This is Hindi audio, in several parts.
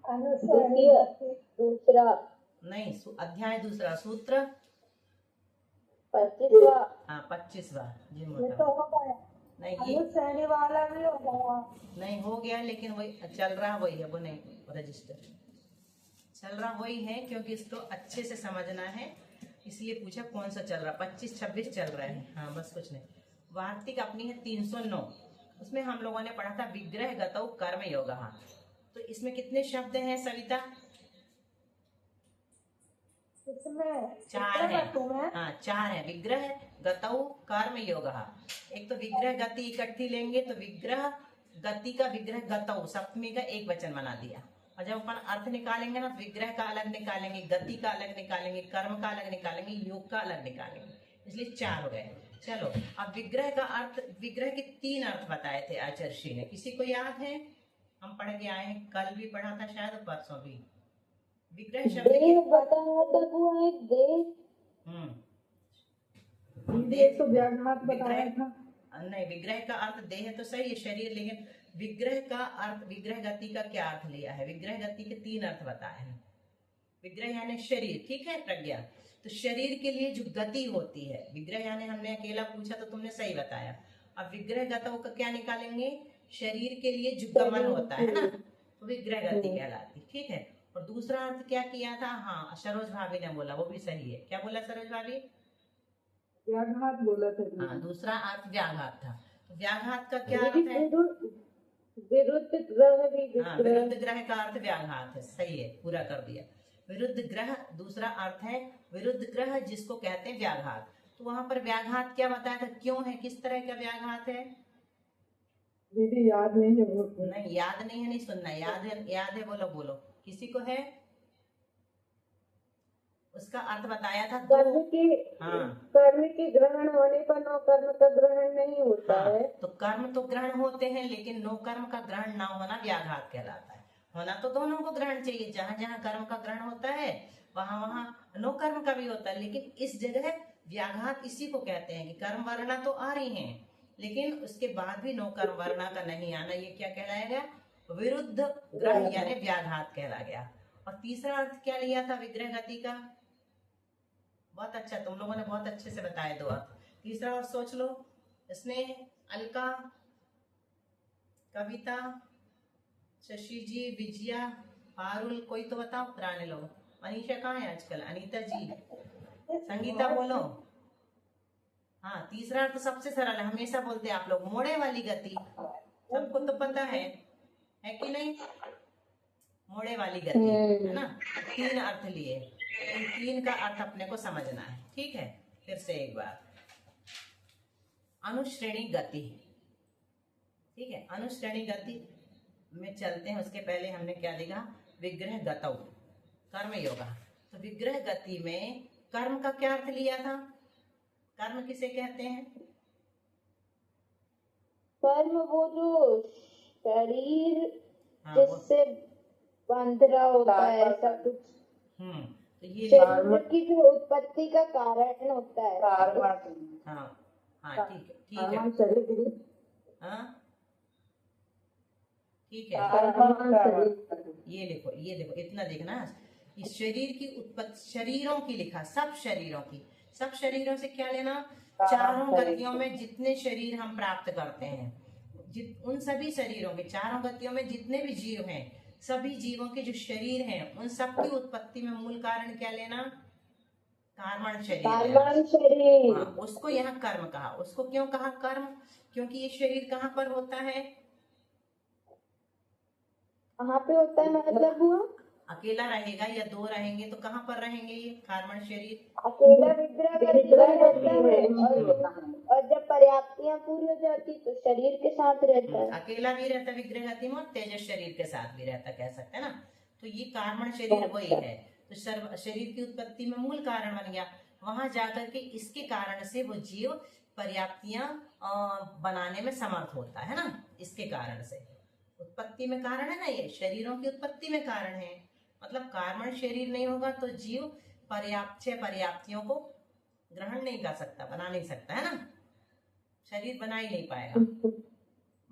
अनुश्रेणी गति दूसरा, नहीं अध्याय दूसरा, सूत्र 25वां। हाँ 25वां जी ये मोटा। तो हो गया, नहीं ये अनुश्रेणी वाला भी हो गया। नहीं हो गया, लेकिन वही चल रहा वही है, वो नहीं रजिस्टर चल रहा वही है, क्योंकि इसको अच्छे से समझना है इसलिए पूछा कौन सा चल रहा। 25 26 चल रहा है। हाँ बस कुछ नहीं। वार्तिक अपनी है 309। उसमें हम लोगों ने पढ़ा था विग्रह गतौ कर्म योग। तो इसमें कितने शब्द हैं सविता? इसमें 4 है। हाँ 4 है। विग्रह गतौ कर्म योग। एक तो विग्रह गति इकट्ठी लेंगे तो विग्रह गति का विग्रह गतौ सप्तमी का एक वचन बना दिया। और जब अपन अर्थ निकालेंगे ना तो विग्रह का अलग निकालेंगे, गति का अलग निकालेंगे, कर्म का अलग निकालेंगे, योग का अलग निकालेंगे, इसलिए 4 हो गए। चलो अब विग्रह का अर्थ, विग्रह के 3 अर्थ बताए थे आचार्य ने, किसी को याद है? हम पढ़ के आए हैं, कल भी पढ़ा था शायद, परसों भी। विग्रह शब्द देह बताया था वो है देह। देह तो व्याघात बताया था। नहीं विग्रह का अर्थ देह तो सही है, शरीर, लेकिन विग्रह का अर्थ, विग्रह गति का क्या अर्थ लिया है? विग्रह गति के 3 अर्थ बताए हैं। विग्रह यानी शरीर, ठीक है प्रज्ञा? तो शरीर के लिए जो गति होती है, विग्रह यानी हमने अकेला पूछा तो तुमने सही बताया। अब विग्रह गतों का क्या निकालेंगे? शरीर के लिए जो गमन होता है ना, तो विग्रह गति कहलाती, ठीक है। और दूसरा अर्थ क्या किया था? हाँ सरोज भाभी ने बोला, वो भी सही है। क्या बोला सरोज भाभी? व्याघात बोला था। हाँ दूसरा अर्थ व्याघात था। तो व्याघात का क्या अर्थ है? विरुद्ध ग्रह भी। हाँ विरुद्ध ग्रह का अर्थ व्याघात है, सही है, पूरा कर दिया। विरुद्ध ग्रह दूसरा अर्थ है, विरुद्ध ग्रह जिसको कहते हैं व्याघात। तो वहां पर व्याघात क्या बताया था, क्यों है, किस तरह का व्याघात है? दीदी याद नहीं है। नहीं याद नहीं है, नहीं सुनना, याद है, याद है बोलो बोलो, किसी को है? उसका अर्थ बताया था कर्म की, हाँ कर्म की ग्रहण होने पर नो कर्म का ग्रहण नहीं होता है। तो कर्म तो ग्रहण होते हैं, लेकिन नो कर्म का ग्रहण ना होना व्याघात कहलाता है। होना तो दोनों को ग्रहण चाहिए, जहां जहां कर्म का ग्रहण होता है वहां वहां नो कर्म का भी होता है, लेकिन इस जगह व्याघात इसी को कहते हैं कि कर्म वर्णा तो आ रही है लेकिन उसके बाद भी नो कर्म वर्णा का नहीं आना, ये क्या कहलाएगा? विरुद्ध ग्रह यानी व्याघात कहला गया। और तीसरा अर्थ क्या लिया था विग्रह गति का? बहुत अच्छा, तुम लोगों ने बहुत अच्छे से बताए 2 अर्थ। तीसरा और सोच लो, स्नेह, अलका, कविता, शशि जी, विजया, पारुल, कोई तो बताओ, पुराने लोग। अनीशा कहाँ है आजकल? अनीता जी, संगीता बोलो। हाँ तीसरा अर्थ सबसे सरल है, हमेशा बोलते हैं आप लोग, मोड़े वाली गति, सबको तो पता है कि नहीं? मोड़े वाली गति है ना। 3 अर्थ लिए, इन 3 का अर्थ अपने को समझना है, ठीक है। फिर से एक बार, अनुश्रेणी गति, ठीक है। अनुश्रेणी गति में चलते हैं, उसके पहले हमने क्या लिखा? विग्रह गतौ कर्म योगा। तो विग्रह गति में कर्म का क्या अर्थ लिया था? कर्म किसे कहते हैं? कर्म वो जो शरीर जिससे बंध रहा होता है, ऐसा कुछ। तो ये शरीर की जो उत्पत्ति का कारण होता है। हाँ हाँ ठीक है, ठीक है, हाँ ठीक है। ये देखो इतना देखना, इस शरीर की उत्पत्ति, शरीरों की लिखा, सब शरीरों की, सब शरीरों से क्या लेना? चारों गतियों में जितने शरीर हम प्राप्त करते हैं, उन सभी शरीरों के, चारों गतियों में जितने भी जीव हैं, सभी जीवों के जो शरीर हैं, उन सब की उत्पत्ति में मूल कारण क्या लेना? कर्मण शरीर। हाँ, उसको यहाँ कर्म कहा। उसको क्यों कहा कर्म? क्योंकि ये शरीर कहाँ पर होता है? कहाँ पे होता है मतलब हुआ? अकेला रहेगा या 2 रहेंगे तो कहाँ पर रहेंगे ये कर्मण शरीर? अकेला विग्रह होता है, और जब पर्याप्तियां पूरी हो जाती तो शरीर के साथ रहता है। अकेला भी रहता विग्रह गति में, तेजस शरीर के साथ भी रहता, कह सकते हैं ना। तो ये कर्मण शरीर वही है। तो शरीर की उत्पत्ति में मूल कारण बन गया। वहां जाकर के इसके कारण से वो जीव पर्याप्तियां बनाने में समर्थ होता है ना, इसके कारण से। उत्पत्ति में कारण है ना, ये शरीरों की उत्पत्ति में कारण है। मतलब कर्मण शरीर नहीं होगा तो जीव पर्याप्तियों को ग्रहण नहीं कर सकता, बना नहीं सकता, है ना, शरीर बना ही नहीं पाएगा।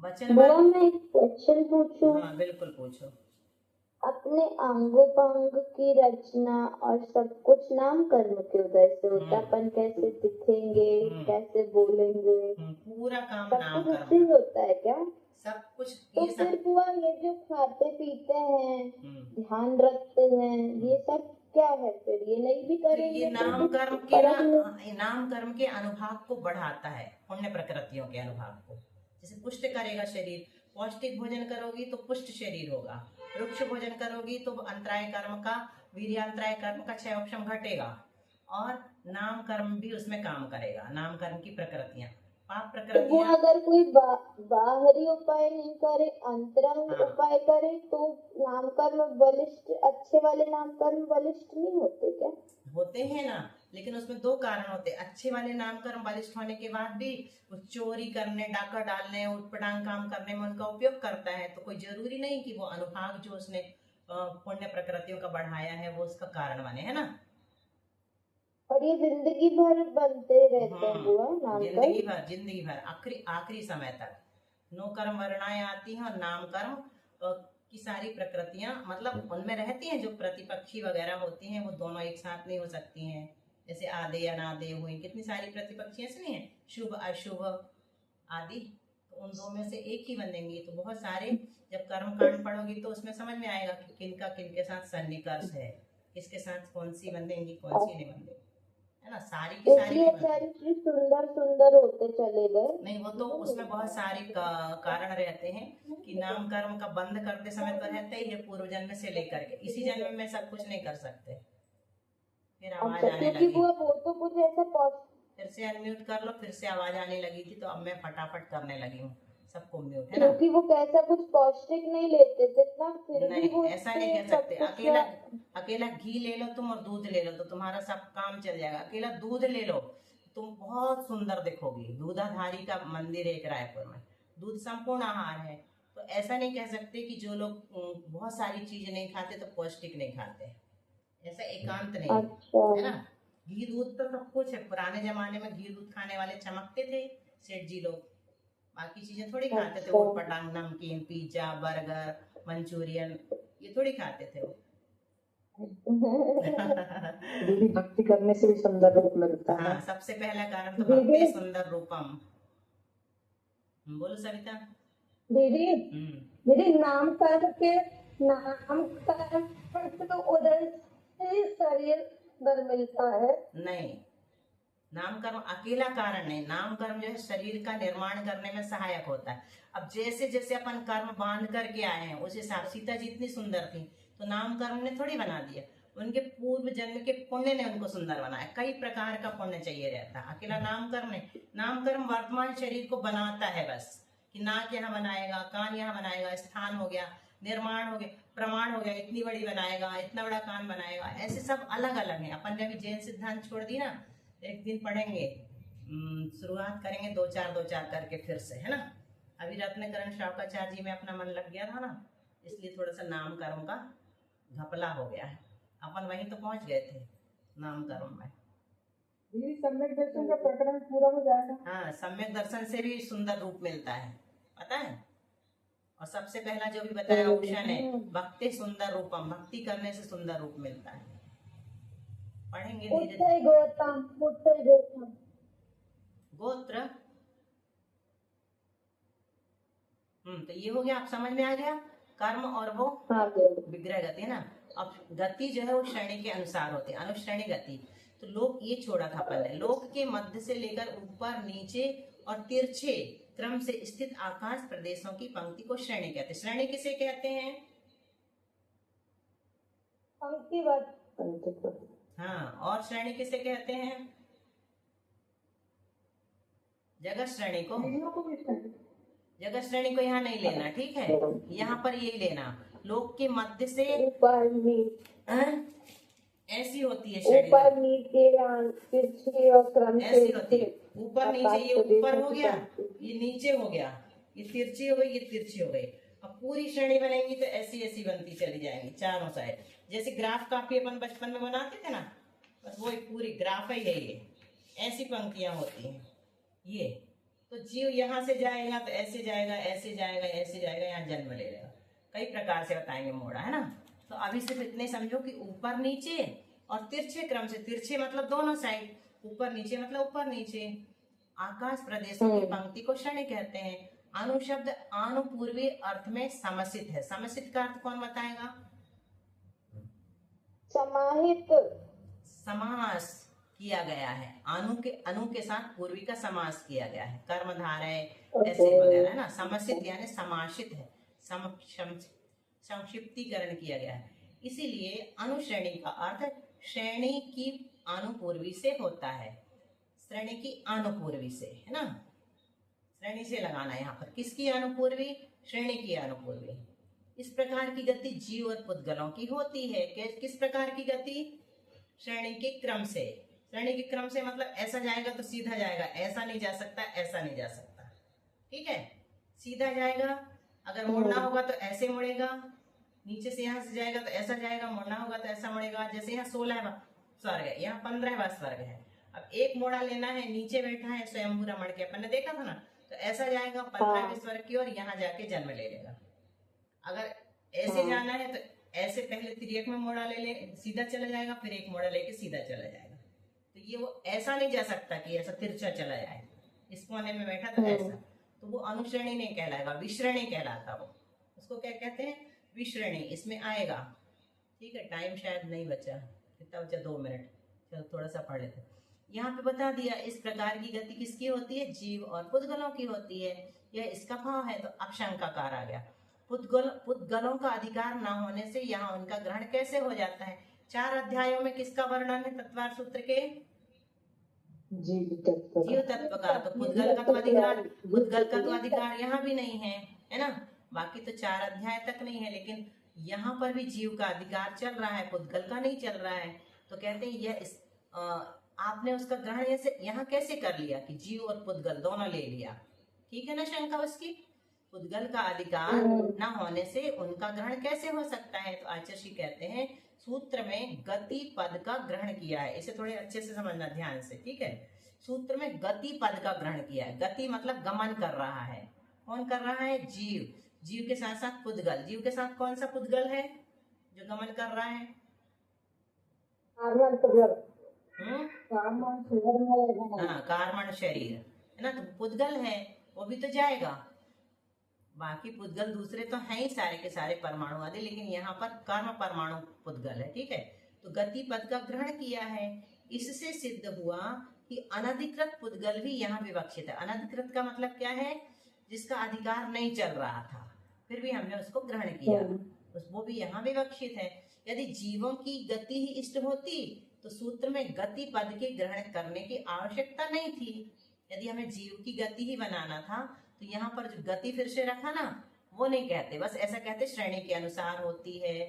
वचन मैं क्वेश्चन पूछूं? हाँ बिल्कुल पूछो। अपने अंगोपांग की रचना और सब कुछ नाम कर्म के उदय से होता है। अपन कैसे दिखेंगे, कैसे बोलेंगे, पूरा काम सब नाम कुछ कर्म उससे ही का, होता है क्या? सब कुछ तो ये फिर सब। बुआ ये जो खाते पीते हैं, ध्यान रखते हैं, ये सब क्या है? फिर ये नहीं भी तो करेंगे ये तो नाम कुछ कर्म के फर्क नहीं। नाम कर्म के अनुभाग को बढ़ाता है, पुण्य प्रकृतियों के अनुभाग को। जैसे पुष्ट करेगा शरीर, पौष्टिक भोजन करोगी तो पुष्ट शरीर होगा, वृक्ष भोजन करोगी तो अंतराय कर्म का, वीर्यांतराय कर्म का क्षयोक्षम घटेगा, और नाम कर्म भी उसमें काम करेगा। नाम कर्म की प्रकृतियां, पाप तो वो प्रकृतियां। अगर कोई बाहरी उपाय नहीं करे, अंतरंग हाँ, उपाय करे, तो नामकर्म बलिष्ठ, अच्छे वाले नामकर्म बलिष्ठ नहीं होते क्या? होते हैं ना, लेकिन उसमें दो कारण होते हैं। अच्छे वाले नामकर्म बलिष्ठ होने के बाद भी वो चोरी करने, डाका डालने, उटपटांग काम करने में उनका उपयोग करता है, तो कोई जरूरी नहीं कि वो अनुभाग जो उसने पुण्य प्रकृतियों का बढ़ाया है वो उसका कारण बने, है ना। और ये जिंदगी भर बनते रहते हैं बुआ जिंदगी नामकर्म? भर, जिंदगी भर, आखिरी आखिरी समय तक नो कर्म वर्णाएं आती हैं, और नाम कर्म की सारी प्रकृतियां मतलब उनमें रहती हैं। जो प्रतिपक्षी वगैरह होती हैं वो दोनों एक साथ नहीं हो सकती हैं। जैसे आदे अनादे हुई, कितनी सारी प्रतिपक्षी ऐसी नहीं है, शुभ अशुभ आदि, तो उन दो में से एक ही बनेंगी। तो बहुत सारे जब कर्म कांड पढ़ोगी तो उसमें समझ में आएगा कि किनका किनके साथ सन्निकर्ष है, किसके साथ कौन सी बंधेंगी, कौन सी नहीं बंधेगी, है ना। सारी की सारी इसलिए नहीं बनती। बेचारी इतनी सुंदर सुंदर होते चले गए। नहीं, वो तो उसमें बहुत सारे कारण रहते हैं कि नाम कर्म का बंद करते समय तो रहता ही है, पूर्व जन्म से लेकर के इसी जन्म में सब कुछ नहीं कर सकते। फिर आवाज अच्छा, आने क्योंकि लगी, बुआ वो तो कुछ ऐसा फिर से अनम्यूट कर लो, फिर से आवाज आने लगी थी तो अब मैं फटाफट करने लगी हूँ सबको म्यूट, है ना। क्योंकि वो कैसा कुछ पौष्टिक नहीं लेते थे ना, फिर भी नहीं, वो ऐसा नहीं इतने कह सब सकते। कुछ। अकेला अकेला घी ले लो तुम और दूध ले लो तो तुम्हारा सब काम चल जाएगा। अकेला दूध ले लो, तुम बहुत सुंदर दिखोगी। दूधाधारी का मंदिर है एक रायपुर में, दूध संपूर्ण आहार है। तो ऐसा नहीं कह सकते कि जो लोग बहुत सारी चीज नहीं खाते तो पौष्टिक नहीं खाते, ऐसा एकांत नहीं है, अच्छा, है ना। घी दूध तो सब कुछ है। पुराने जमाने में घी दूध खाने वाले चमकते थे सेठ जी लोग, बाकी चीजें थोड़ी खाते थे। अच्छा। ऊट पटांग, नमकीन, पिज्जा, बर्गर, मंचूरियन, ये थोड़ी खाते थे वो। दीदी भक्ति करने से भी सुंदर रूप मिलता है। हाँ, सबसे पहला कारण तो दीदी भक्ति सुंदर रूपम। बोलो सविता। दीदी हम्म, दीदी नाम कर्म से तो उदय से शरीर दर मिलता है। नहीं, नाम कर्म अकेला कारण नहीं। नाम कर्म जो है शरीर का निर्माण करने में सहायक होता है। अब जैसे जैसे अपन कर्म बांध करके आए हैं उस हिसाब, सीता जी इतनी सुंदर थी तो नाम कर्म ने थोड़ी बना दिया, उनके पूर्व जन्म के पुण्य ने उनको सुंदर बनाया। कई प्रकार का पुण्य चाहिए रहता है, अकेला नाम कर्म नहीं। नाम कर्म वर्तमान शरीर को बनाता है बस, कि नाक यहाँ बनाएगा, कान यहाँ बनाएगा, स्थान हो गया, निर्माण हो गया, प्रमाण हो गया, इतनी बड़ी बनाएगा, इतना बड़ा कान बनाएगा, ऐसे सब अलग अलग है। अपन ने अभी जैन सिद्धांत छोड़ दी ना, एक दिन पढ़ेंगे, शुरुआत करेंगे दो चार करके फिर से, है ना। अभी रत्नकरण शावकाचार्य जी में अपना मन लग गया था ना, इसलिए थोड़ा सा नाम कर्म का घपला हो गया है। अपन वहीं तो पहुंच गए थे नाम कर्म में। दीदी सम्यक दर्शन का प्रकरण पूरा हो जाएगा। हाँ, सम्यक दर्शन से भी सुंदर रूप मिलता है, पता है। और सबसे पहला जो भी बताया ऑप्शन है, भक्ति सुंदर रूपम, भक्ति करने से सुंदर रूप मिलता है। पढ़ेंगे धीरे धीरे। गौतम गोत्र, तो ये हो गया, आप समझ में आ गया कर्म और वो हाँ विग्रह गति, है ना। अब गति जो है वो श्रेणी के अनुसार होती है, अनुश्रेणी गति। तो लोक ये छोड़ा था अपन ने, लोक के मध्य से लेकर ऊपर नीचे और तिरछे क्रम से स्थित आकाश प्रदेशों की पंक्ति को श्रेणी कहते हैं। श्रेणी किसे कहते हैं? पंक्तिबद्ध। हाँ, और श्रेणी किसे कहते हैं? जगत श्रेणी को। जगत श्रेणी को यहाँ नहीं लेना, ठीक है, यहाँ पर यही लेना। लोक के मध्य से ऊपर नीचे, ऐसी होती है श्रेणी, ऊपर नीचे तिरछी और क्रम से ऐसी होती है। ऊपर नीचे, आकाश ये ऊपर प्रदेशों हो की गया, पंक्ति। ये नीचे हो गया, ये तिरछी हो गई, ये तिरछी हो गई। अब पूरी श्रेणी बनेगी तो ऐसी ऐसी बनती चली जाएंगी चारों साइड। जैसे ग्राफ काफी अपन बचपन में बनाते थे ना, बस वो एक पूरी ग्राफ ही है ये, ऐसी पंक्तियां होती हैं ये। तो जीव यहाँ से जाएगा तो ऐसे जाएगा, ऐसे जाएगा, ऐसे जाएगा, यहाँ जन्म ले लेगा। कई प्रकार से बताएंगे मोड़ा, है ना। तो अभी सिर्फ इतने समझो कि ऊपर नीचे और तिरछे क्रम से, तिरछे मतलब दोनों साइड, ऊपर नीचे मतलब ऊपर नीचे, आकाश प्रदेशों की पंक्ति को श्रेणी कहते हैं। अनु शब्द अनुपूर्वी अर्थ में समसित है। समसित का अर्थ कौन बताएगा? समाहित। समास किया गया है, अनु के साथ पूर्वी का समास किया गया है, कर्मधारय ऐसे वगैरह है ना। समसित यानी समासित है, संक्षिप्तीकरण किया गया है। इसीलिए अनुश्रेणी का अर्थ श्रेणी की अनुपूर्वी से होता है, श्रेणी की अनुपूर्वी से, है ना। श्रेणी से लगाना यहाँ पर, किसकी अनुपूर्वी? श्रेणी की अनुपूर्वी। इस प्रकार की गति जीव और पुद्गलों की होती है। किस प्रकार की गति? श्रेणी के क्रम से। श्रेणी के क्रम से मतलब ऐसा जाएगा तो सीधा जाएगा, ऐसा नहीं जा सकता, ऐसा नहीं जा सकता, ठीक है। सीधा जाएगा, अगर मुड़ना होगा तो ऐसे मुड़ेगा, नीचे से यहाँ से जाएगा तो ऐसा जाएगा, मुड़ना होगा तो ऐसा मुड़ेगा। जैसे यहाँ 16वां स्वर्ग है, यहाँ 15वां स्वर्ग है। अब एक मोड़ा लेना है, नीचे बैठा है स्वयंभू रमण के, अपन ने देखा था ना, तो ऐसा जाएगा 15वें स्वर्ग की ओर, यहाँ जाके जन्म ले लेगा। अगर ऐसे जाना है तो ऐसे पहले तिर्यक में मोड़ा ले सीधा चला जाएगा, फिर एक मोड़ा लेके सीधा चला जाएगा। तो ये वो ऐसा नहीं जा सकता कि ऐसा तिरछा चला जाए, इस कोने में बैठा तो ऐसा, तो वो अनुश्रेणी नहीं कहलाएगा, विश्रेणी कहलाता वो। उसको क्या कहते हैं? विश्रेणी। इसमें आएगा, ठीक है। टाइम शायद नहीं बचा, कितना बचा? 2 मिनट। चलो थोड़ा सा पढ़ लेते। यहाँ पे बता दिया इस प्रकार की गति किसकी होती है? जीव और पुद्गलों की होती है। यह इसका भाव है। तो अब शंकाकार आ गया, पुद्गलों का अधिकार न होने से यहाँ उनका ग्रहण कैसे हो जाता है? 4 अध्यायों में किसका वर्णन है तत्वार सूत्र के? जीव तत्व का। तो पुद्गल का तो अधिकार यहाँ भी नहीं है ना। बाकी तो 4 अध्याय तक नहीं है, लेकिन यहाँ पर भी जीव का अधिकार चल रहा है, पुद्गल का नहीं चल रहा है। तो कहते हैं यह आपने उसका ग्रहण यहाँ कैसे कर लिया कि जीव और पुद्गल दोनों ले लिया? ठीक है ना शंका उसकी। पुद्गल का अधिकार न होने से उनका ग्रहण कैसे हो सकता है? तो आचार्य कहते हैं सूत्र में गति पद का ग्रहण किया है। इसे थोड़े अच्छे से समझना ध्यान से, ठीक है। सूत्र में गति पद का ग्रहण किया है। गति मतलब गमन कर रहा है। कौन कर रहा है? जीव। जीव के साथ साथ पुद्गल। जीव के साथ कौन सा पुद्गल है जो गमन कर रहा है? कार्मण शरीर है ना। तो पुद्गल है, वो भी तो जाएगा। बाकी पुद्गल दूसरे तो हैं ही सारे के सारे परमाणु आदि, लेकिन यहाँ पर कर्म परमाणु पुद्गल है, ठीक है। तो गति पद का ग्रहण किया है। इससे सिद्ध हुआ कि अनधिकृत पुद्गल भी यहाँ विवक्षित है। अनधिकृत का मतलब क्या है? जिसका अधिकार नहीं चल रहा था, फिर भी हमने उसको ग्रहण किया, वो भी यहाँ विवक्षित है। यदि जीवों की गति ही इष्ट होती तो सूत्र में गति पद के ग्रहण करने की आवश्यकता नहीं थी। यदि हमें जीव की गति ही बनाना था तो यहाँ पर जो गति फिर से रखा ना, वो नहीं कहते, बस ऐसा कहते श्रेणी के अनुसार होती है।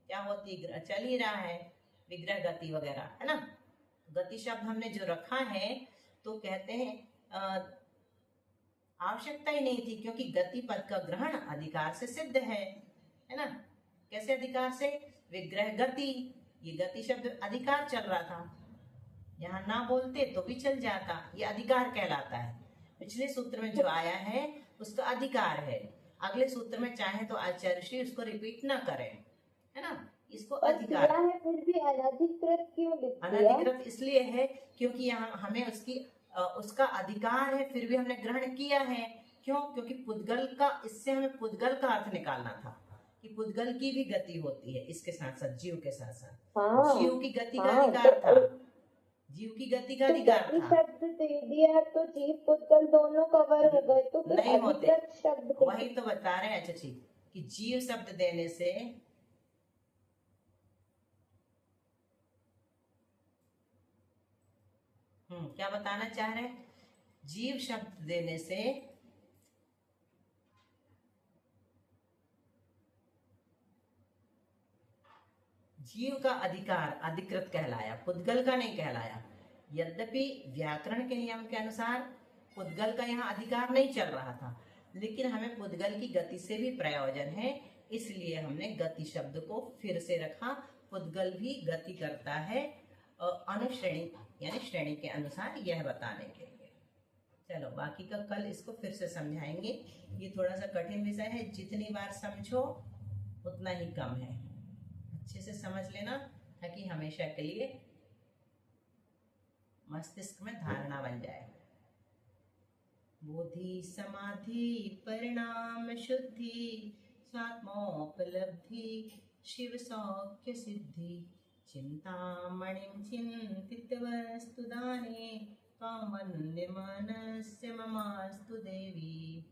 क्या होती? चल ही रहा है, विग्रह गति वगैरह, है ना। गति शब्द हमने जो रखा है तो कहते हैं आवश्यकता ही नहीं थी, क्योंकि गति पद का ग्रहण अधिकार से सिद्ध है ना। कैसे अधिकार से? विग्रह गति। ये गति शब्द अधिकार चल रहा था, यहाँ ना बोलते तो भी चल जाता, ये अधिकार कहलाता है। पिछले सूत्र में जो आया है उसका अधिकार है। अगले सूत्र में चाहे तो आचार्य श्री उसको रिपीट ना करें, है ना। इसको अधिकार है, फिर भी अनधिकृत क्यों लिख दिया? अनधिकृत इसलिए है क्योंकि यहाँ हमें उसका अधिकार है, फिर भी हमने ग्रहण किया है। क्यों? क्योंकि पुद्गल का, इससे हमें पुद्गल का अर्थ निकालना था कि पुद्गल की भी गति होती है इसके साथ साथ, जीव के साथ साथ। जीव की गति का अधिकार था, जीव की गति का अधिकार था। शब्द दे दिया तो जीव पुद्गल दोनों कवर हो गए, तो नहीं होते। शब्द वही तो बता रहे हैं चाची कि जीव शब्द देने से क्या बताना चाह रहे हैं? जीव शब्द देने से जीव का अधिकार अधिकृत कहलाया, पुद्गल का नहीं कहलाया। यद्यपि व्याकरण के नियम के अनुसार पुद्गल का यहाँ अधिकार नहीं चल रहा था, लेकिन हमें पुद्गल की गति से भी प्रयोजन है, इसलिए हमने गति शब्द को फिर से रखा। पुद्गल भी गति करता है अनुश्रेणी यानी श्रेणी के अनुसार, यह बताने के लिए। चलो बाकी का कल इसको फिर से समझाएंगे। ये थोड़ा सा कठिन विषय है, जितनी बार समझो उतना ही कम है। अच्छे से समझ लेना ताकि हमेशा के लिए मस्तिष्क में धारणा बन जाए। बोधि समाधि परिणाम शुद्धि स्वात्मोपलब्धि शिव सौख्य सिद्धि चिंतामणिं चिंतित वस्तुदाने त्वां वन्दे मनस्य ममास्तु देवी।